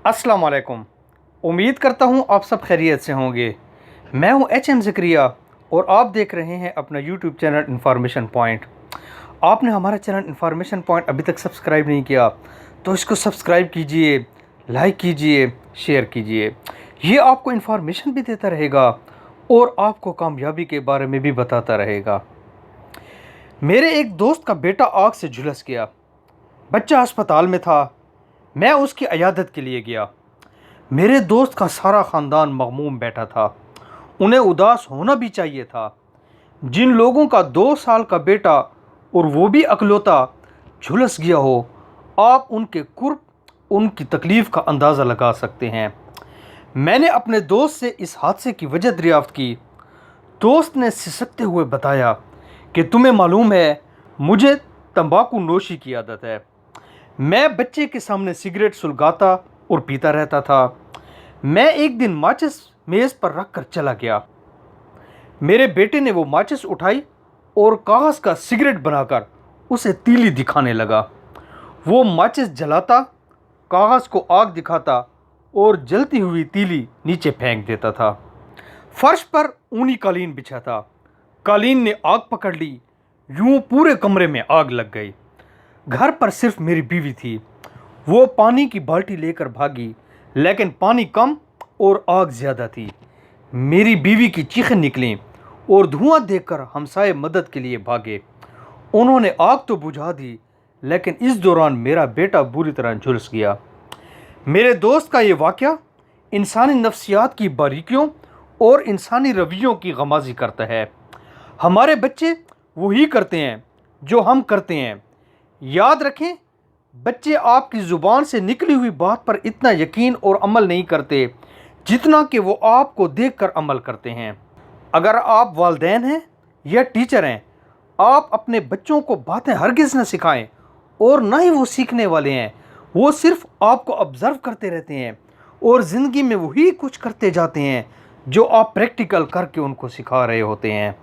अस्सलाम वालेकुम। उम्मीद करता हूँ आप सब खैरियत से होंगे। मैं हूँ HM ज़करिया और आप देख रहे हैं अपना YouTube चैनल इन्फॉर्मेशन पॉइंट। आपने हमारा चैनल इन्फॉर्मेशन पॉइंट अभी तक सब्सक्राइब नहीं किया तो इसको सब्सक्राइब कीजिए, लाइक कीजिए, शेयर कीजिए। ये आपको इन्फॉर्मेशन भी देता रहेगा और आपको कामयाबी के बारे में भी बताता रहेगा। मेरे एक दोस्त का बेटा आग से झुलस गया। बच्चा अस्पताल में था। मैं उसकी इयादत के लिए गया। मेरे दोस्त का सारा ख़ानदान मग़मूम बैठा था। उन्हें उदास होना भी चाहिए था। जिन लोगों का 2 साल का बेटा और वो भी अकलौता झुलस गया हो, आप उनके कुर्ब, उनकी तकलीफ़ का अंदाज़ा लगा सकते हैं। मैंने अपने दोस्त से इस हादसे की वजह दरियाफ़्त की। दोस्त ने सिसकते हुए बताया कि तुम्हें मालूम है, मुझे तंबाकू नोशी की आदत है। मैं बच्चे के सामने सिगरेट सुलगाता और पीता रहता था। मैं एक दिन माचिस मेज़ पर रख कर चला गया। मेरे बेटे ने वो माचिस उठाई और कागज़ का सिगरेट बनाकर उसे तीली दिखाने लगा। वो माचिस जलाता, कागज़ को आग दिखाता और जलती हुई तीली नीचे फेंक देता था। फर्श पर ऊनी कालीन बिछा था। कालीन ने आग पकड़ ली। यूं पूरे कमरे में आग लग गई। घर पर सिर्फ मेरी बीवी थी। वो पानी की बाल्टी लेकर भागी, लेकिन पानी कम और आग ज़्यादा थी। मेरी बीवी की चीखें निकलीं और धुआं देखकर हमसाये मदद के लिए भागे। उन्होंने आग तो बुझा दी, लेकिन इस दौरान मेरा बेटा बुरी तरह झुलस गया। मेरे दोस्त का ये वाक़या इंसानी नफ्सियात की बारीकियों और इंसानी रवैयों की गमाज़ी करता है। हमारे बच्चे वही करते हैं जो हम करते हैं। याद रखें, बच्चे आपकी ज़ुबान से निकली हुई बात पर इतना यकीन और अमल नहीं करते जितना कि वो आपको देखकर अमल करते हैं। अगर आप वालिदैन हैं या टीचर हैं, आप अपने बच्चों को बातें हरगिज़ न सिखाएं और ना ही वो सीखने वाले हैं। वो सिर्फ आपको ऑब्ज़र्व करते रहते हैं और ज़िंदगी में वही कुछ करते जाते हैं जो आप प्रैक्टिकल करके उनको सिखा रहे होते हैं।